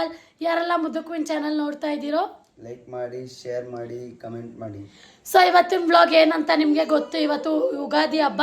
Channel. ಯಾರೆಲ್ಲ ಮುದುಕುವಿನ channel ನೋಡ್ತಾ ಇದ್ದೀರೋ ಲೈಕ್ ಮಾಡಿ, ಶೇರ್ ಮಾಡಿ, ಕಮೆಂಟ್ ಮಾಡಿ. ಸೊ ಇವತ್ತಿನ ವ್ಲಾಗ್ ಏನಂತ ನಿಮಗೆ ಗೊತ್ತು. ಇವತ್ತು ಯುಗಾದಿ ಹಬ್ಬ,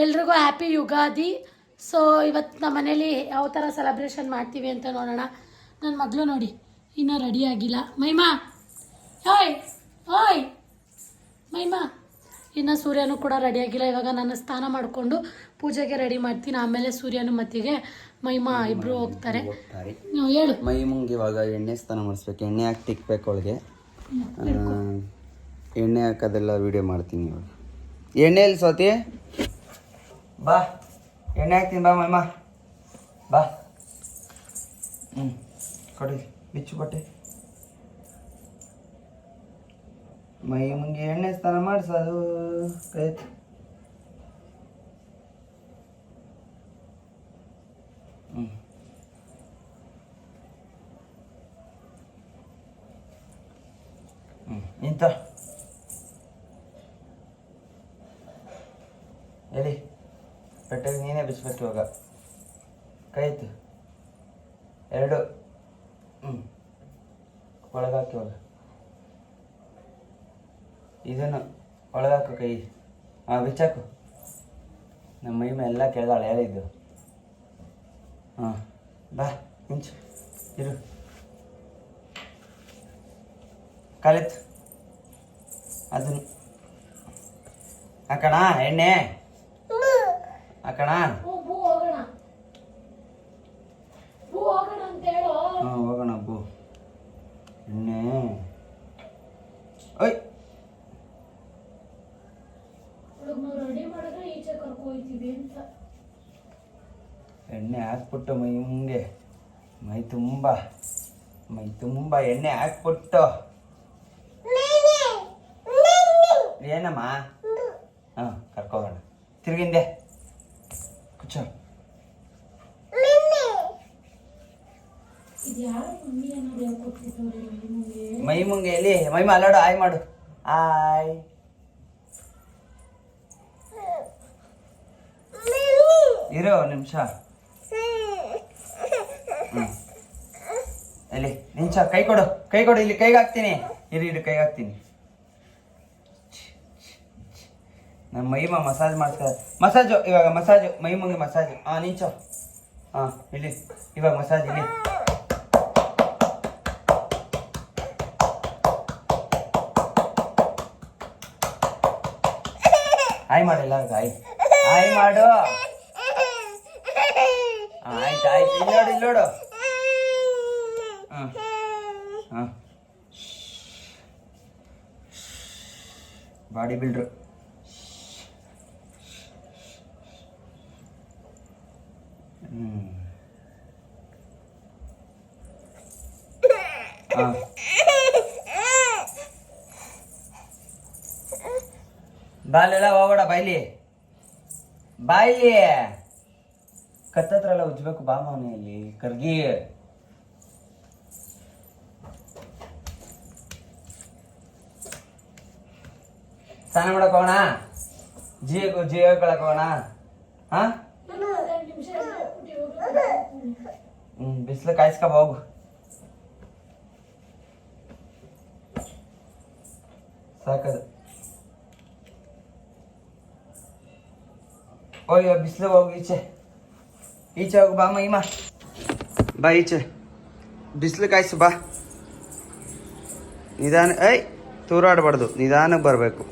ಎಲ್ರಿಗೂ ಹ್ಯಾಪಿ ಯುಗಾದಿ. ಸೊ ಇವತ್ತು ನಮ್ಮ ಮನೇಲಿ ಯಾವ ಥರ ಸೆಲೆಬ್ರೇಷನ್ ಮಾಡ್ತೀವಿ ಅಂತ ನೋಡೋಣ. ನನ್ನ ಮಗಳು ನೋಡಿ ಇನ್ನೂ ರೆಡಿ ಆಗಿಲ್ಲ. ಮೈಮಾ ಹಾಯ್ ಹಾಯ್ ಮೈಮಾ. ಇನ್ನು ಸೂರ್ಯನೂ ಕೂಡ ರೆಡಿಯಾಗಿಲ್ಲ. ಇವಾಗ ನಾನು ಸ್ನಾನ ಮಾಡಿಕೊಂಡು ಪೂಜೆಗೆ ರೆಡಿ ಮಾಡ್ತೀನಿ. ಆಮೇಲೆ ಸೂರ್ಯನು ಮತ್ತಿಗೆ ಮೈಮಾ ಇಬ್ಬರು ಹೋಗ್ತಾರೆ. ಹೇಳು. ಮೈಮಂಗೆ ಇವಾಗ ಎಣ್ಣೆ ಸ್ನಾನ ಮಾಡಿಸ್ಬೇಕು. ಎಣ್ಣೆ ಹಾಕಿ ತಿಕ್ಬೇಕು ಅವಳಿಗೆ. ಎಣ್ಣೆ ಹಾಕೋದೆಲ್ಲ ವಿಡಿಯೋ ಮಾಡ್ತೀನಿ ಇವಾಗ. ಎಣ್ಣೆಯಲ್ಲಿ ಸೋತಿ ಬಾ, ಎಣ್ಣೆ ಹಾಕ್ತೀನಿ ಬಾ ಮೈಮಾ ಬಾ. ಕೊಡಿ ಬಿಚ್ಚು ಬಟ್ಟೆ. ಮೈಮಂಗೆ ಎಣ್ಣೆ ಸ್ನಾನ ಮಾಡಿಸೋದು ಕೈ. ನಿಂತ ಎಲ್ಲಿ ಬಟ್ಟೆಗೆ ನೀನೇ ಬಿಸ್ಬೇಕು ಇವಾಗ. ಕೈ ಎತ್ತು, ಎರಡು ಒಳಗಾಕಿ ಇವಾಗ. ಇದನ್ನು ಒಳಗಾಕು ಕೈ. ಬಿಚ್ಚಾಕು. ನಮ್ಮ ಮೈ ಮೇಲೆಲ್ಲ ಕೆಳದಾಳೆ ಹೇಳಿದ್ದು. ಬಾ ನಿಂಚು ಇರು. ಕಾಲೆತ್ತು. ಅದನ್ನು ಹಾಕೋಣ ಎಣ್ಣೆ ಹಾಕೋಣ. ಹೋಗೋಣ ಅಬ್ಬು. ಎಣ್ಣೆ ಓಯ್ ಎಣ್ಣೆ ಹಾಕ್ಬಿಟ್ಟು ಮೈಗೆ ಮೈ ತುಂಬ ಎಣ್ಣೆ ಹಾಕ್ಬಿಟ್ಟು. ಏನಮ್ಮ? ಕರ್ಕೋಗೋಣ. ತಿರ್ಗಿಂದೆ ಕುಚ್ಚ. ಮೈಮುಂಗೆ ಎಲ್ಲಿ? ಮೈಮ ಅಲ್ಲಾಡು. ಆಯ್ ಮಾಡು. ಆಯ್. ಇರೋ ನಿಮಿಷ. ಎಲ್ಲಿ ನಿಂಚ. ಕೈ ಕೊಡು, ಕೈ ಕೊಡು. ಇಲ್ಲಿ ಕೈಗೆ ಹಾಕ್ತೀನಿ. ಇರು ಕೈಗೆ ಹಾಕ್ತೀನಿ. ನಮ್ಮ ಮೈಮ ಮಸಾಜ್ ಮಾಡ್ತಾರೆ. ಮಸಾಜು ಇವಾಗ ಮಸಾಜು. ಮೈಮಂಗೆ ಮಸಾಜು. ನಿಂಚು. ಇಲ್ಲಿ ಇವಾಗ ಮಸಾಜ್. ಇಲ್ಲಿ ಆಯ್ ಮಾಡಿಲ್ಲ. ಆಯ್ ಮಾಡು. ಆಯ್ತು ಇಲ್ಲಿ ನೋಡು. ಬಾಡಿ ಬಿಲ್ಡ್ರು. ಬಾಲೆಲ್ಲ ಹೋಗೋಣ. ಬಾಯ್ಲಿ ಕತ್ತತ್ರ ಎಲ್ಲ ಉಜ್ಬೇಕು. ಬಾ ಮನೆಯಲ್ಲಿ ಕರ್ಗಿ. ಸ್ನಾನ ಮಾಡಕ್ ಹೋಗೋಣ. ಜಿಯೋಗಳಕ್ ಹೋಗೋಣ. ಬಿಸಿಲು ಕಾಯಿಸ್ಕೊ ಹೋಗು. ಸಾಕದು. ಓಯ್ ಬಿಸಿಲು ಹೋಗು. ಈಚೆ ಹೋಗು. ಬಾ ಮೈಮ ಬಾ ಈಚೆ. ಬಿಸಿಲು ಕಾಯಿಸು ಬಾ. ನಿಧಾನ. ತೂರಾಡಬಾರ್ದು. ನಿಧಾನಕ್ಕೆ ಬರಬೇಕು.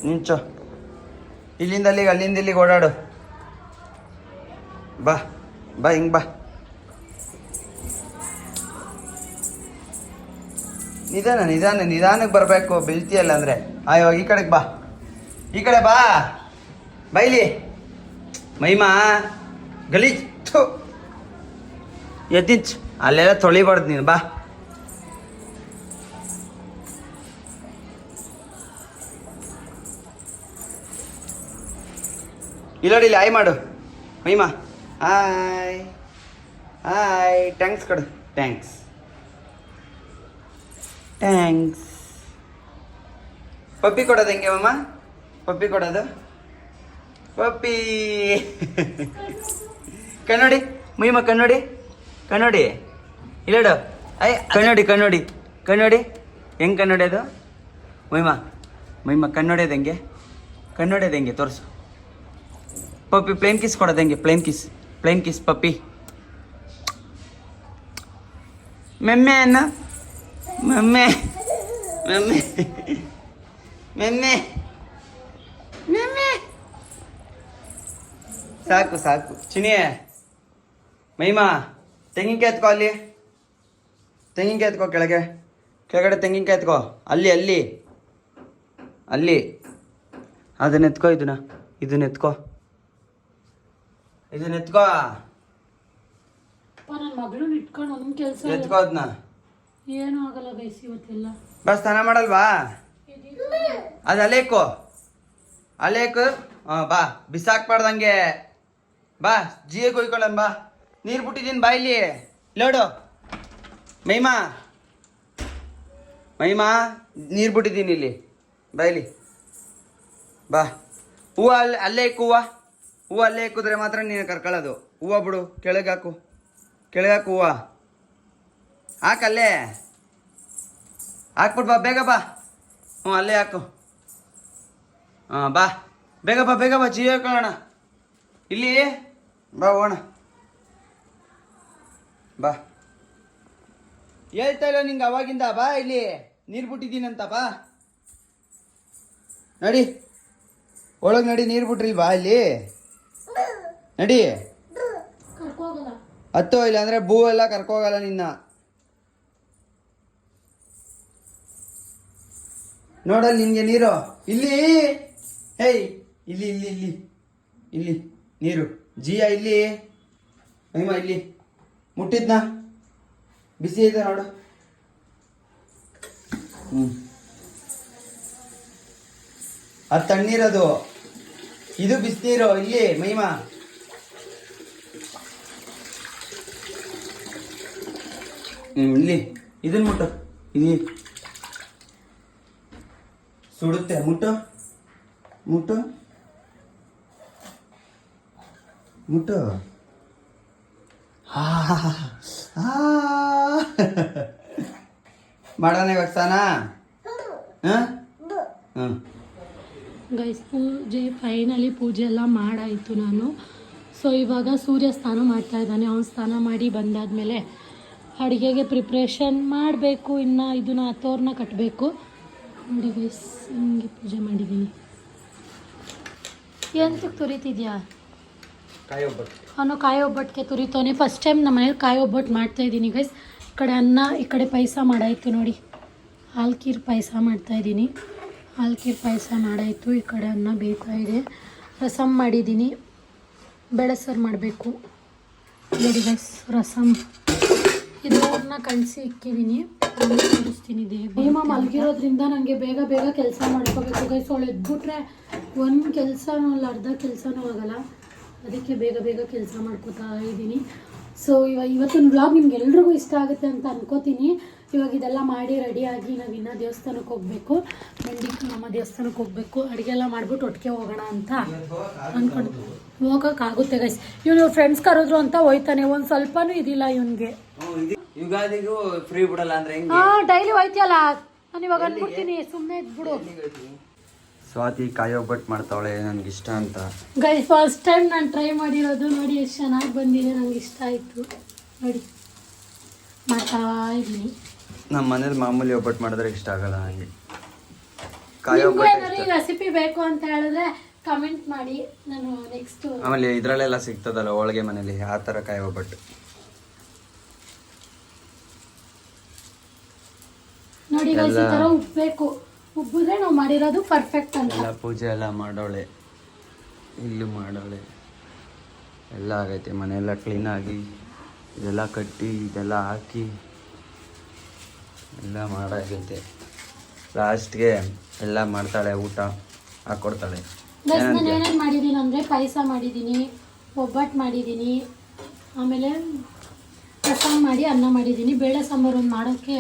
ನಿಂಚು. ಇಲ್ಲಿಂದ ಅಲ್ಲಿಗೆ, ಅಲ್ಲಿಂದ ಇಲ್ಲಿಗೆ ಓಡಾಡು. ಬಾ ಹಿಂಗೆ ಬಾ. ನಿಧಾನಕ್ಕೆ ಬರಬೇಕು. ಬೀಳ್ತಿಯಲ್ಲ ಅಂದರೆ. ಇವಾಗ ಈ ಕಡೆಗೆ ಬಾ. ಈ ಕಡೆ ಬಾ. ಬೈಲಿ ಮೈಮಾ ಗಲೀಜ್. ಎದ್ದಿಂಚ್. ಅಲ್ಲೆಲ್ಲ ತೊಳಿಬಾರ್ದು ನೀನು. ಬಾ. ಇಲ್ಲಿ ಆಯ್ ಮಾಡು ಮೈಮಾ. ಹಾಯ್. ಥ್ಯಾಂಕ್ಸ್ ಕೊಡು. ಥ್ಯಾಂಕ್ಸ್. ಪಪ್ಪಿ ಕೊಡೋದು ಹೆಂಗೆ ಮಮ್ಮ? ಪಪ್ಪಿ ಕೊಡೋದು ಪಪ್ಪಿ ಕನ್ನಡಿ ಮೈಮ ಕನ್ನಡಿ ಕನ್ನಡಿ ಇಲ್ಲಡು ಐ ಕನ್ನಡಿ ಕನ್ನಡಿ ಕನ್ನಡಿ ಹೆಂಗೆ ಕನ್ನಡಿ ಅದು ಮೈಮ ಕನ್ನಡಿಯೋದು ಹೆಂಗೆ ತೋರಿಸು ಪಪ್ಪಿ ಪ್ಲೇನ್ ಕಿಸ್ ಕೊಡೋದು ಹೆಂಗೆ ಪ್ಲೇನ್ ಕಿಸ್ ಪಪ್ಪಿ ಮೆಮ್ಮೆ ಅನ್ನ ಮೆಮ್ಮೆ ಮೆಮ್ಮೆ ಮೆಮ್ಮೆ ಮೆಮ್ಮೆ ಸಾಕು ಚಿನಿ ಮೈಮಾ ತೆಂಗಿನಕಾಯಿ ಎತ್ಕೋ ಅಲ್ಲಿ ತೆಂಗಿನಕಾಯಿ ಎತ್ಕೋ ಕೆಳಗಡೆ ತೆಂಗಿನಕಾಯಿ ಎತ್ಕೋ ಅಲ್ಲಿ ಅದನ್ನ ಎತ್ಕೋ ಇದನ್ನ ಎತ್ಕೋ ನನ್ನ ಮಗಳು ಇಟ್ಕೊಂಡು ಒಂದ್ ಕೆಲಸ ಎತ್ಕೋ ಅದನ್ನ ಏನು ಆಗಲ್ಲ ಗೈಸ್ ಇವತ್ತೆಲ್ಲ ಬಾ ಸ್ನಾನ ಮಾಡಲ್ವಾ ಅದು ಅಲೇಕು ಬಾ ಬಿಸಾಕ್ಬಾರ್ದಂಗೆ ಬಾ ಜಿಯೇ ಕೊಯ್ಕೊಳ್ಳೋಣ ಬಾ ನೀರು ಬಿಟ್ಟಿದ್ದೀನಿ ಬಾ ಇಲ್ಲಿ ಲೋಡು ಮೈಮಾ ನೀರು ಬಿಟ್ಟಿದ್ದೀನಿ ಇಲ್ಲಿ ಬಾ ಇಲ್ಲಿ ಬಾ ಹೂವು ಅಲ್ಲೇ ಇಕ್ಕು ಹೂವು ಅಲ್ಲೇ ಇಕ್ಕಿದ್ರೆ ಮಾತ್ರ ನೀನು ಕರ್ಕೊಳ್ಳೋದು ಹೂವು ಬಿಡು ಕೆಳಗೆ ಹಾಕು ಹೂವು ಹಾಕಲ್ಲೇ ಹಾಕ್ಬಿಟ್ಟು ಬಾ ಬೇಗ ಬಾ ಹ್ಞೂ ಅಲ್ಲೇ ಹಾಕು ಹಾಂ ಬಾ ಬೇಗ ಬಾ ಜಿಯೋ ಹಾಕೊಳ್ಳೋಣ ಇಲ್ಲಿ ಬಾ ಹೋಗೋಣ ಬಾ ಹೇಳ್ತಾ ಇಲ್ಲ ನಿಂಗೆ ಅವಾಗಿಂದ ಬಾ ಇಲ್ಲಿ ನೀರು ಬಿಟ್ಟಿದ್ದೀನಂತ ಬಾ ನಡಿ ಒಳಗೆ ನಡಿ ನೀರು ಬಿಟ್ರಿಲ್ವಾ ಇಲ್ಲಿ ನಡಿ ಹತ್ತೋ ಇಲ್ಲ ಅಂದ್ರೆ ಭೂ ಎಲ್ಲ ಕರ್ಕೋಗಲ್ಲ ನಿನ್ನ ನೋಡಲ್ಲಿ ನಿನ್ಗೆ ನೀರು ಇಲ್ಲಿ ಹೇಯ್ ಇಲ್ಲಿ ನೀರು ಜಿಯಾ ಇಲ್ಲಿ ಮೈಮಾ ಇಲ್ಲಿ ಮುಟ್ಟಿದ್ನಾ ಬಿಸಿ ಇದೆ ನೋಡು ಅದು ತಣ್ಣೀರದು ಇದು ಬಿಸಿನೀರು ಇಲ್ಲಿ ಮೈಮಾ ಇಲ್ಲಿ ಇದನ್ನ ಮುಟ್ಟು ಇಲ್ಲಿ ಸುಡುತ್ತೆ ಮುಟ್ಟು ಮಾಡೋಣ ಇವಾಗ ಸ್ನಾನ ಗೈಸ್ ಫೈನಲಿ ಪೂಜೆ ಎಲ್ಲ ಮಾಡಾಯಿತು ನಾನು. ಸೊ ಇವಾಗ ಸೂರ್ಯ ಸ್ನಾನ ಮಾಡ್ತಾ ಇದ್ದಾನೆ. ಅವನು ಸ್ನಾನ ಮಾಡಿ ಬಂದಾದಮೇಲೆ ಅಡುಗೆಗೆ ಪ್ರಿಪ್ರೇಷನ್ ಮಾಡಬೇಕು. ಇನ್ನು ಇದನ್ನ ತೋರಣ ಕಟ್ಟಬೇಕು. ನೋಡಿ ಗೈಸ್ ಹಿಂಗೆ ಪೂಜೆ ಮಾಡಿದ್ದೀನಿ. ಎಂತಕ್ಕೆ ತುರಿತಿದ್ಯಾ? ಅವನು ಕಾಯಿ ಒಬ್ಬಟ್ಟಿಗೆ ತುರಿತವನೆ. ಫಸ್ಟ್ ಟೈಮ್ ನಮ್ಮ ಮನೇಲಿ ಕಾಯಿ ಒಬ್ಬಟ್ಟು ಮಾಡ್ತಾಯಿದ್ದೀನಿ ಗೈಸ್. ಈ ಕಡೆ ಅನ್ನ, ಈ ಕಡೆ ಪಾಯಸ ಮಾಡಾಯಿತು ನೋಡಿ. ಹಾಲ್ಕೀರ್ ಪಾಯಸ ಮಾಡ್ತಾಯಿದ್ದೀನಿ. ಹಾಲ್ಕೀರ್ ಪಾಯಸ ಮಾಡಾಯಿತು. ಈ ಕಡೆ ಅನ್ನ ಬೇಯ್ತಾ ಇದೆ. ರಸಮ್ ಮಾಡಿದ್ದೀನಿ. ಬೇಳೆ ಸಾರು ಮಾಡಬೇಕು ನೋಡಿ ಗೈಸ್. ರಸಮ್ ಇದನ್ನ ಕಲಸಿ ಇಕ್ಕಿದ್ದೀನಿ. ತೋರಿಸ್ತೀನಿ. ದೇವ ಮಲಗಿರೋದ್ರಿಂದ ನನಗೆ ಬೇಗ ಬೇಗ ಕೆಲಸ ಮಾಡ್ಕೋಬೇಕು ಗೈಸ್. ಅವಳು ಎದ್ಬಿಟ್ರೆ ಒಂದು ಕೆಲಸನೂ ಅಲ್ಲ, ಅರ್ಧ ಕೆಲಸನೂ ಆಗಲ್ಲ. ಅದಕ್ಕೆ ಬೇಗ ಬೇಗ ಕೆಲಸ ಮಾಡ್ಕೋತಾ ಇದ್ದೀನಿ. ಸೊ ಇವತ್ತಿನ ವ್ಲಾಗ್ ನಿಮ್ಗೆಲ್ರಿಗೂ ಇಷ್ಟ ಆಗುತ್ತೆ ಅಂತ ಅನ್ಕೋತೀನಿ. ಇವಾಗ ಇದೆಲ್ಲ ಮಾಡಿ ರೆಡಿಯಾಗಿ ನಾವು ಇನ್ನೂ ದೇವಸ್ಥಾನಕ್ಕೆ ಹೋಗಬೇಕು. ನಮ್ಮ ದೇವಸ್ಥಾನಕ್ಕೆ ಹೋಗಬೇಕು. ಅಡುಗೆ ಎಲ್ಲ ಮಾಡಿಬಿಟ್ಟು ಒಟ್ಟಿಗೆ ಹೋಗೋಣ ಅಂತ ಅಂದ್ಕೊಂಡು ಹೋಗೋಕ್ಕಾಗುತ್ತೆ ಗೈಸ್. ಇವನು ಫ್ರೆಂಡ್ಸ್ ಕರೆದ್ರು ಅಂತ ಹೋಯ್ತಾನೆ. ಒಂದು ಸ್ವಲ್ಪನೂ ಇದಿಲ್ಲ ಇವನಿಗೆ. ಯುಗಾದಿಗೂ ಫ್ರೀ ಬಿಡಲ್ಲ ಅಂದ್ರೆ ಡೈಲಿ ಹೋಯ್ತಿಯಲ್ಲ, ನಾನು ಇವಾಗ ಅಂದ್ಬಿಡ್ತೀನಿ ಸುಮ್ಮನೆ ಇದ್ಬಿಡು. ಸ್ವಾತಿ ಕಾಯಿ ಒಬ್ಬಟ್ಟು ಮಾಡ್ತಾವಳೆ, ನನಗೆ ಇಷ್ಟ ಅಂತ. ಗೈಸ್ ಫಸ್ಟ್ ಟೈಮ್ ನಾನು ಟ್ರೈ ಮಾಡಿರೋದು. ನೋಡಿ ಎಷ್ಟು ಚೆನ್ನಾಗಿ ಬಂದಿದೆ. ನನಗೆ ಇಷ್ಟ ಆಯಿತು. ನೋಡಿ ಮಾಡ್ತಾ ಇದ್ದೀನಿ. ನಮ್ಮ ಮನೇಲಿ ಮಾಮೂಲಿ ಒಬ್ಬಟ್ಟು ಮಾಡಿದ್ರೆ ಇಷ್ಟ ಆಗಲ್ಲ ನನಗೆ. ಕಾಯಿ ಒಬ್ಬಟ್ಟು ರೆಸಿಪಿ ಬೇಕು ಅಂತ ಹೇಳಿದ್ರೆ ಕಮೆಂಟ್ ಮಾಡಿ. ನಾನು ನೆಕ್ಸ್ಟ್ ಆಮೇಲೆ ಇದರಲ್ಲೆಲ್ಲ ಸಿಗ್ತದಲ್ಲ ಹೋಳಿಗೆ ಮನೇಲಿ, ಆ ಥರ ಕಾಯಿ ಒಬ್ಬಟ್ಟು ನೋಡಿ ಗೈಸ್. ಈ ಥರ ಉಪ್ಪಬೇಕು. ಉಬ್ಬಿದ್ರೆ ನಾವು ಮಾಡಿರೋದು ಪರ್ಫೆಕ್ಟ್ ಅಂತ. ಎಲ್ಲ ಪೂಜೆ ಎಲ್ಲ ಮಾಡೋಳೆ, ಇಲ್ಲೂ ಮಾಡೋಳೆ, ಎಲ್ಲ ಆಗೈತೆ. ಮನೆಯೆಲ್ಲ ಕ್ಲೀನಾಗಿ ಇದೆಲ್ಲ ಕಟ್ಟಿ ಇದೆಲ್ಲ ಹಾಕಿ ಎಲ್ಲ ಮಾಡಾಗೈತೆ. ಲಾಸ್ಟ್ಗೆ ಎಲ್ಲ ಮಾಡ್ತಾಳೆ, ಊಟ ಹಾಕ್ಕೊಡ್ತಾಳೆ. ನಾನು ಏನೇನು ಮಾಡಿದ್ದೀನಿ ಅಂದರೆ ಪಾಯಸ ಮಾಡಿದ್ದೀನಿ, ಒಬ್ಬಟ್ಟು ಮಾಡಿದ್ದೀನಿ, ಆಮೇಲೆ ರಸಮ್ ಮಾಡಿ ಅನ್ನ ಮಾಡಿದ್ದೀನಿ. ಬೇಳೆ ಸಾಂಬಾರು ಒಂದು ಮಾಡೋಕ್ಕೆ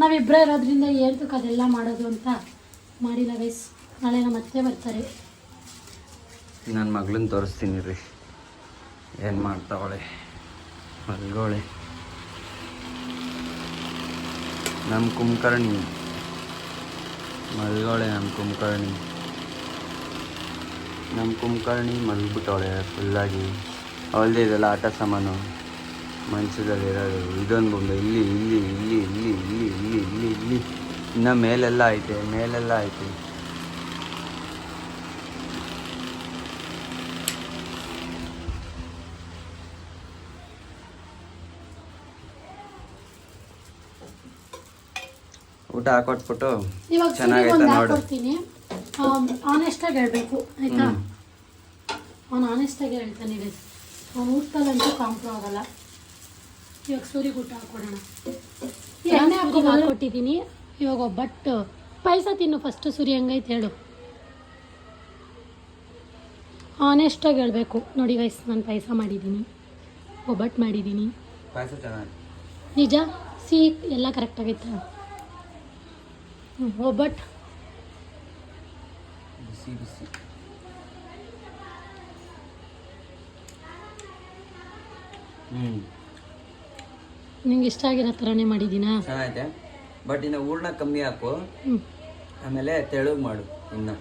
ನಾವಿಬ್ಬರೇ ಇರೋದ್ರಿಂದ ಏನಕ್ಕೆ ಅದೆಲ್ಲ ಮಾಡೋದು ಅಂತ ಮಾಡಿಲ್ಲ ಗೈಸ್. ನಾಳೆ ನಮ್ಮ ಅತ್ತೆ ಬರ್ತಾರೆ. ನನ್ನ ಮಗಳನ್ನ ತೋರಿಸ್ತೀನಿ ರೀ ಏನು ಮಾಡ್ತಾವಳೆ ಮಲ್ಗೋಳೆ. ನಮ್ಮ ಕುಂಕರ್ಣಿ ಮಲ್ಗೋಳೆ. ನಮ್ಮ ಕುಂಕರ್ಣಿ ಮಲ್ಬಿಟ್ಟವಳೆ ಫುಲ್ಲಾಗಿ. ಅವಳದೇ ಇದೆಲ್ಲ ಆಟ ಸಾಮಾನು ಮಂಚದಲ್ಲಿ ಇರೋದು. ಇದೊಂದು ಬೊಂಬೆ ಇಲ್ಲಿ ಇಲ್ಲಿ ಇಲ್ಲಿ ಇಲ್ಲಿ ಇಲ್ಲಿ ಇಲ್ಲಿ ಇಲ್ಲಿ ಇಲ್ಲಿ ಇನ್ನು ಮೇಲೆಲ್ಲ ಐತೆ. ಊಟ ಹಾಕೊಟ್ಬಿಟ್ಟು ಇವಾಗ ಚೆನ್ನಾಗೈತೆ ಒಂದು ನೋಡು. ಹಾಕೊಡ್ತೀನಿ. ಆನೆಸ್ಟಾಗಿ ಹೇಳ್ಬೇಕು ಆಯ್ತಾ? ಅವ್ನು ಆನೆಸ್ಟಾಗಿ ಹೇಳ್ತಾನೆ ಇದೆ. ಅವ್ನು ಊಟದಲ್ಲಂತೂ ಕಾಂಪ್ರೋ ಆಗಲ್ಲ. ಇವಾಗ ಸೂರಿಗೆ ಊಟ ಹಾಕೊಡೋಣ. ಎಣ್ಣೆ ಹಾಕೊಟ್ಟಿದ್ದೀನಿ. ಇವಾಗ ಒಬ್ಬಟ್ಟು ಪಾಯಸ ತಿನ್ನು ಫಸ್ಟ್. ಸೂರಿ ಹೆಂಗೈತೆ ಹೇಳು. ಆನೆಸ್ಟಾಗಿ ಹೇಳ್ಬೇಕು ನೋಡಿ ಗೈಸ್. ನಾನು ಪಾಯಸ ಮಾಡಿದ್ದೀನಿ, ಒಬ್ಬಟ್ಟು ಮಾಡಿದ್ದೀನಿ. ಪಾಯಸ ಚೆನ್ನಾಗಿ ನಿಜ ಸಿಹಿ ಎಲ್ಲ ಕರೆಕ್ಟಾಗೈತೆ. ಒಬ್ಬಟ್ಟು ಬಿಸಿ ಬಿಸಿ. ನಿಂಗೆ ಇಷ್ಟ ಆಗಿರೋ ಥರನೇ ಮಾಡಿದ್ದೀನಾ? ಚೆನ್ನಾಗೈತೆ. ಬಟ್ ಇನ್ನು ಹೂರ್ಣ ಕಮ್ಮಿ ಹಾಕು. ಆಮೇಲೆ ತೆಳುಗ್ ಮಾಡು. ಇನ್ನು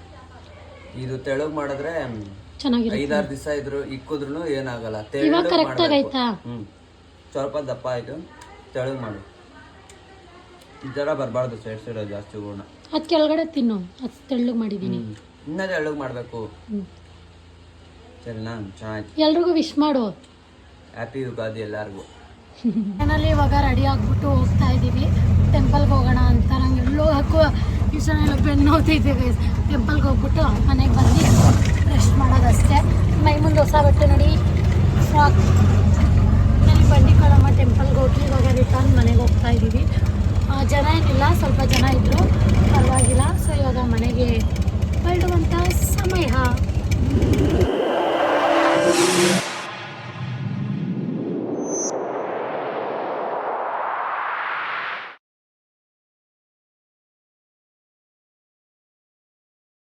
ಇದು ತೆಳುಗ್ ಮಾಡಿದ್ರೆ ಚೆನ್ನಾಗಿರುತ್ತೆ. 5-6 ದಿವಸ ಇದ್ರು ಇಕ್ಕಿದ್ರು ಏನಾಗಲ್ಲ. ಇವಾಗ ಕರೆಕ್ಟಾಗಿ ಆಯ್ತಾ? ಸ್ವಲ್ಪ ದಪ್ಪ ಆಯ್ತು. ತೆಳುಗ್ ಮಾಡು. ಈ ಥರ ಬರಬಾರ್ದು ಸೈಡ್ ಜಾಸ್ತಿ ಹೂರ್ಣ. ಅದು ಕೆಳಗಡೆ ತಿನ್ನು. ಅದು ತೆಳ್ಳಗೆ ಮಾಡಿದ್ದೀನಿ. ಇನ್ನೂ ತೆಳುಗ್ ಮಾಡಬೇಕು. ಸರಿನಾ? ಚೆನ್ನಾಯ್ತು. ಎಲ್ರಿಗೂ ವಿಶ್ ಮಾಡು. ಹ್ಯಾಪಿ ಯುಗಾದಿ ಎಲ್ಲರಿಗೂ. ಮನೇಲಿ ಇವಾಗ ರೆಡಿ ಆಗ್ಬಿಟ್ಟು ಹೋಗ್ತಾ ಇದ್ದೀವಿ. ಟೆಂಪಲ್ಗೆ ಹೋಗೋಣ ಅಂತ. ನಂಗೆ ಎಲ್ಲೋ ಹಾಕೋ ಈ ಸಲ ಎಲ್ಲ ಬೆನ್ನು ನೋಡ್ತಿದ್ದೀವಿ. ಟೆಂಪಲ್ಗೆ ಹೋಗ್ಬಿಟ್ಟು ಮನೆಗೆ ಬಂದು ರೆಸ್ಟ್ ಮಾಡೋದಷ್ಟೇ. ಮೈ ಮುಂದೆ ಹೊಸ ಬಟ್ಟೆ ನೋಡಿ ಫ್ರಾಕ್. ಅಲ್ಲಿ ಬಂಡಿಕಳಮ್ಮ ಟೆಂಪಲ್ಗೆ ಹೋಗಿ ಇವಾಗ ರಿಟರ್ನ್ ಮನೆಗೆ ಹೋಗ್ತಾ ಇದ್ದೀವಿ. ಜನ ಏನಿಲ್ಲ, ಸ್ವಲ್ಪ ಜನ ಇದ್ದರು, ಪರವಾಗಿಲ್ಲ. ಸೊ ಇವಾಗ ಮನೆಗೆ ಹೊರಡುವಂಥ ಸಮಯ.